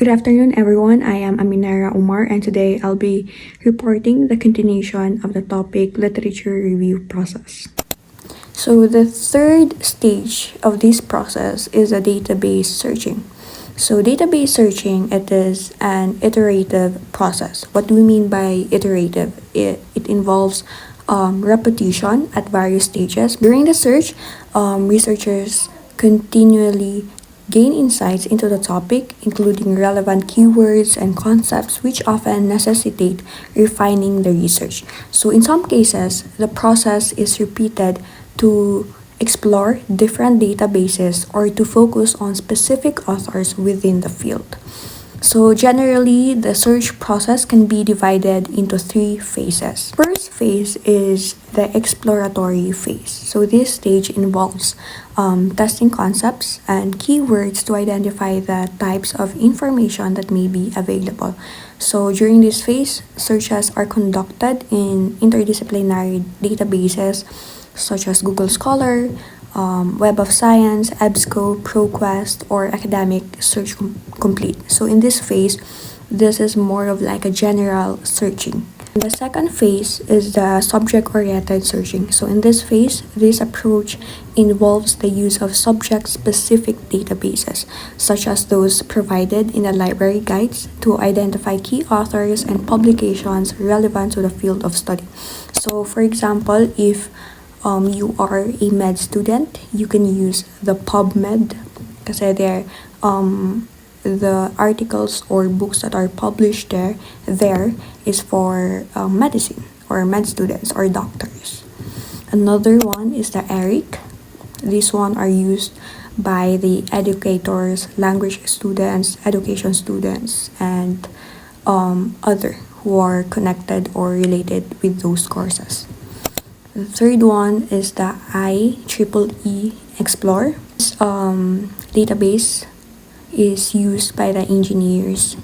Good afternoon, everyone. I am Aminara Umar, and today I'll be reporting the continuation of the topic literature review process. So, the third stage of this process is a database searching. So, database searching, it is an iterative process. What do we mean by iterative? It involves repetition at various stages. During the search, researchers continually gain insights into the topic, including relevant keywords and concepts, which often necessitate refining the research. So, in some cases, the process is repeated to explore different databases or to focus on specific authors within the field. So generally, the search process can be divided into three phases. First phase is the exploratory phase. So this stage involves testing concepts and keywords to identify the types of information that may be available. So during this phase, searches are conducted in interdisciplinary databases such as Google Scholar, Web of Science, EBSCO, ProQuest, or Academic Search Complete. So in this phase, this is more of like a general searching. The second phase is the subject-oriented searching. So in this phase, this approach involves the use of subject-specific databases, such as those provided in the library guides, to identify key authors and publications relevant to the field of study. So for example, if you are a med student, you can use the PubMed kasi the articles or books that are published there is for medicine or med students or doctors. Another one is the ERIC. These one are used by the educators, language students, education students, and other who are connected or related with those courses. The third one is the IEEE Explore. This database is used by the engineers,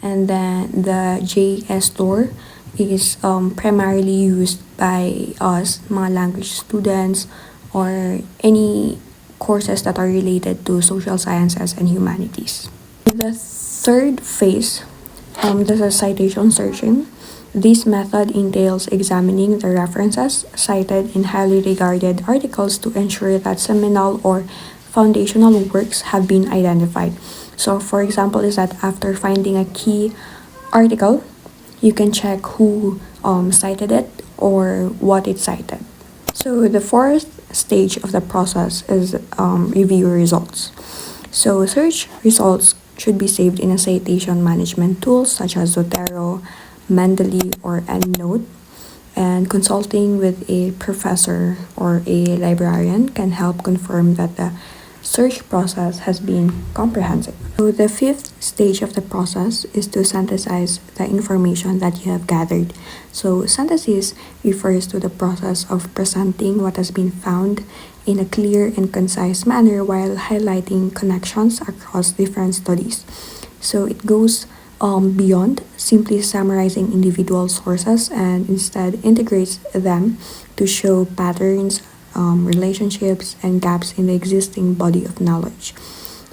and then the JS Store is primarily used by us, mga language students, or any courses that are related to social sciences and humanities. The third phase, this is citation searching. This method entails examining the references cited in highly regarded articles to ensure that seminal or foundational works have been identified. So for example, is that after finding a key article, you can check who cited it or what it cited. So the fourth stage of the process is review results. So search results should be saved in a citation management tool such as Zotero, Mendeley, or EndNote, and consulting with a professor or a librarian can help confirm that the search process has been comprehensive. So the fifth stage of the process is to synthesize the information that you have gathered. So synthesis refers to the process of presenting what has been found in a clear and concise manner while highlighting connections across different studies. So it goes beyond simply summarizing individual sources and instead integrates them to show patterns, relationships, and gaps in the existing body of knowledge.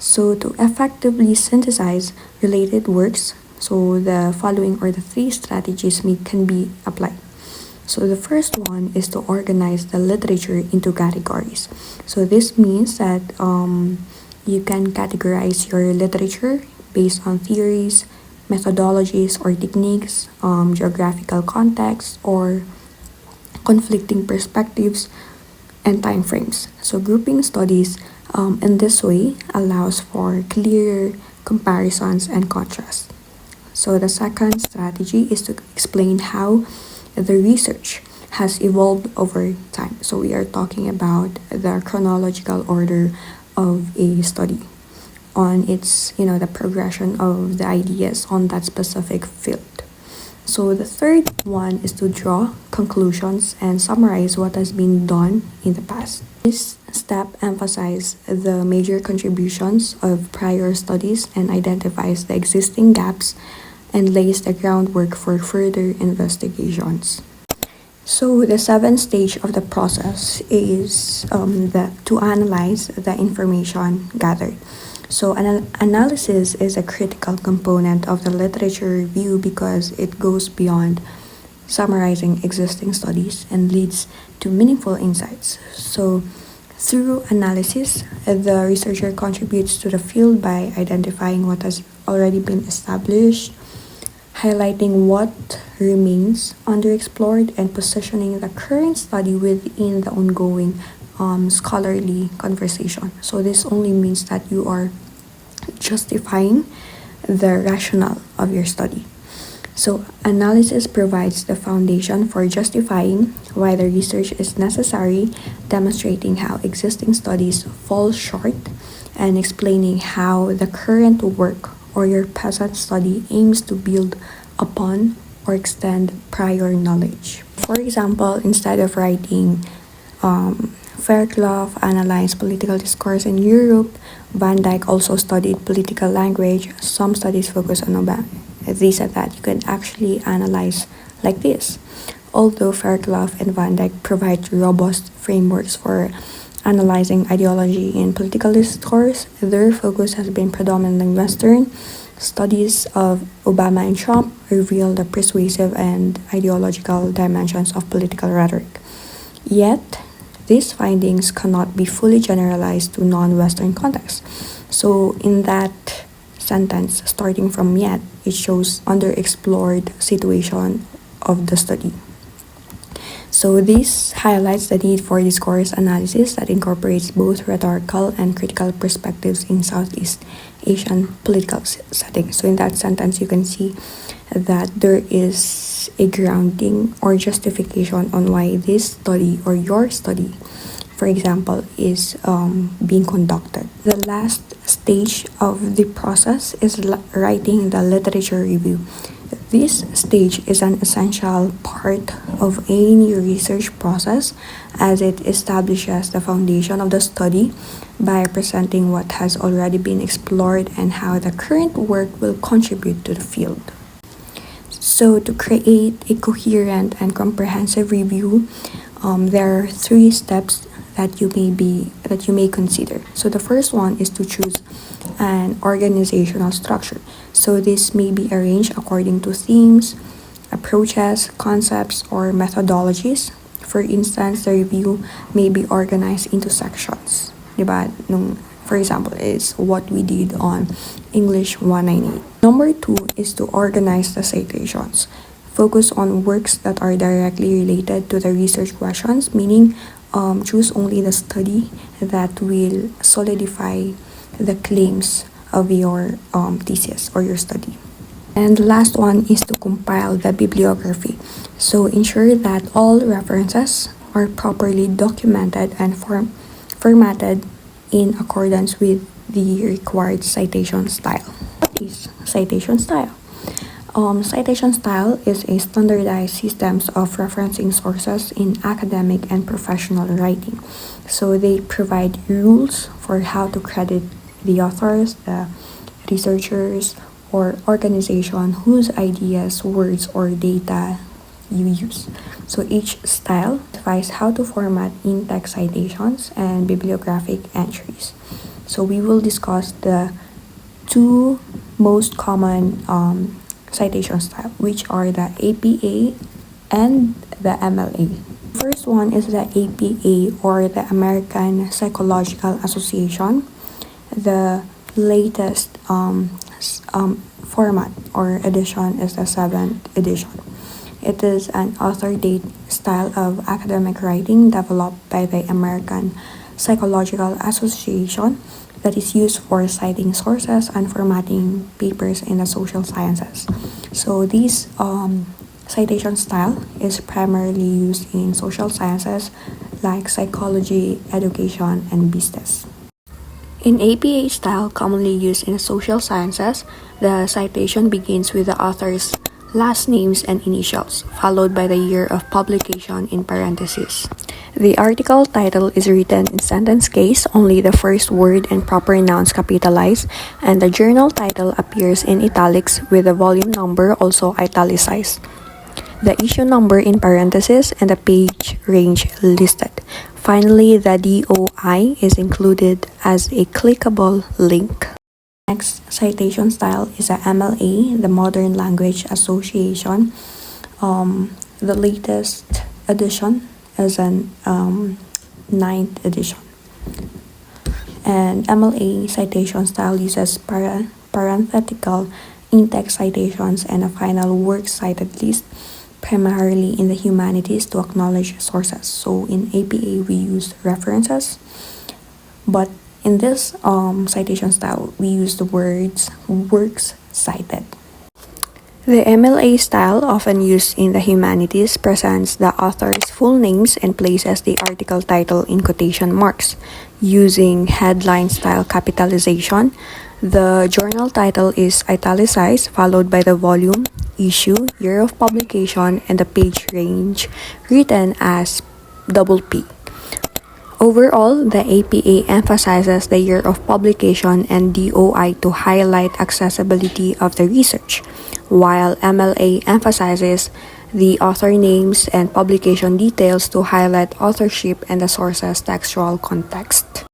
So to effectively synthesize related works, so the following or the three strategies can be applied. So the first one is to organize the literature into categories. So this means that you can categorize your literature based on theories, methodologies or techniques, geographical context, or conflicting perspectives and time frames. So grouping studies in this way allows for clearer comparisons and contrasts. So the second strategy is to explain how the research has evolved over time. So we are talking about the chronological order of a study on its, the progression of the ideas on that specific field. So the third one is to draw conclusions and summarize what has been done in the past. This step emphasizes the major contributions of prior studies and identifies the existing gaps and lays the groundwork for further investigations. So the seventh stage of the process is to analyze the information gathered. So analysis is a critical component of the literature review because it goes beyond summarizing existing studies and leads to meaningful insights. So through analysis, the researcher contributes to the field by identifying what has already been established, highlighting what remains underexplored, and positioning the current study within the ongoing scholarly conversation. So this only means that you are justifying the rationale of your study. So analysis provides the foundation for justifying why the research is necessary, demonstrating how existing studies fall short, and explaining how the current work or your present study aims to build upon or extend prior knowledge. For example, instead of writing Fairclough analyzed political discourse in Europe, Van Dyck also studied political language. Some studies focus on Obama. These and that you can actually analyze like this. Although Fairclough and Van Dyck provide robust frameworks for analyzing ideology in political discourse, their focus has been predominantly Western. Studies of Obama and Trump reveal the persuasive and ideological dimensions of political rhetoric. Yet, these findings cannot be fully generalized to non-Western contexts. So in that sentence, starting from yet, it shows underexplored situation of the study. So this highlights the need for discourse analysis that incorporates both rhetorical and critical perspectives in Southeast Asian political settings. So in that sentence, you can see that there is a grounding or justification on why this study or your study, for example, is being conducted. The last stage of the process is writing the literature review. This stage is an essential part of any research process as it establishes the foundation of the study by presenting what has already been explored and how the current work will contribute to the field. So to create a coherent and comprehensive review, there are 3 steps that you may consider. So the first one is to choose an organizational structure. So this may be arranged according to themes, approaches, concepts, or methodologies. For instance, the review may be organized into sections. Diba? For example, is what we did on English 198. Number 2 is to organize the citations. Focus on works that are directly related to the research questions, meaning choose only the study that will solidify the claims of your thesis or your study. And the last one is to compile the bibliography. So ensure that all references are properly documented and formatted in accordance with the required citation style. What is citation style? Citation style is a standardized system of referencing sources in academic and professional writing. So they provide rules for how to credit the authors, the researchers, or organization whose ideas, words, or data you use. So each style advises how to format in-text citations and bibliographic entries. So we will discuss the 2 most common citation style, which are the APA and the MLA. First one is the APA or the American Psychological Association. The latest format or edition is the 7th edition. It is an author-date style of academic writing developed by the American Psychological Association that is used for citing sources and formatting papers in the social sciences. So this citation style is primarily used in social sciences like psychology, education, and business. In APA style, commonly used in social sciences, the citation begins with the author's last names and initials, followed by the year of publication in parentheses. The article title is written in sentence case, only the first word and proper nouns capitalized, and the journal title appears in italics with the volume number also italicized, the issue number in parentheses, and the page range listed. Finally, the DOI is included as a clickable link. Next citation style is a MLA, the Modern Language Association. The latest edition is an ninth edition. And MLA citation style uses parenthetical in-text citations and a final works cited list, primarily in the humanities, to acknowledge sources. So in APA, we use references, but in this citation style, we use the words works cited. The MLA style, often used in the humanities, presents the author's full names and places the article title in quotation marks, using headline-style capitalization. The journal title is italicized, followed by the volume, issue, year of publication, and the page range, written as P. Overall, the APA emphasizes the year of publication and DOI to highlight accessibility of the research, while MLA emphasizes the author names and publication details to highlight authorship and the source's textual context.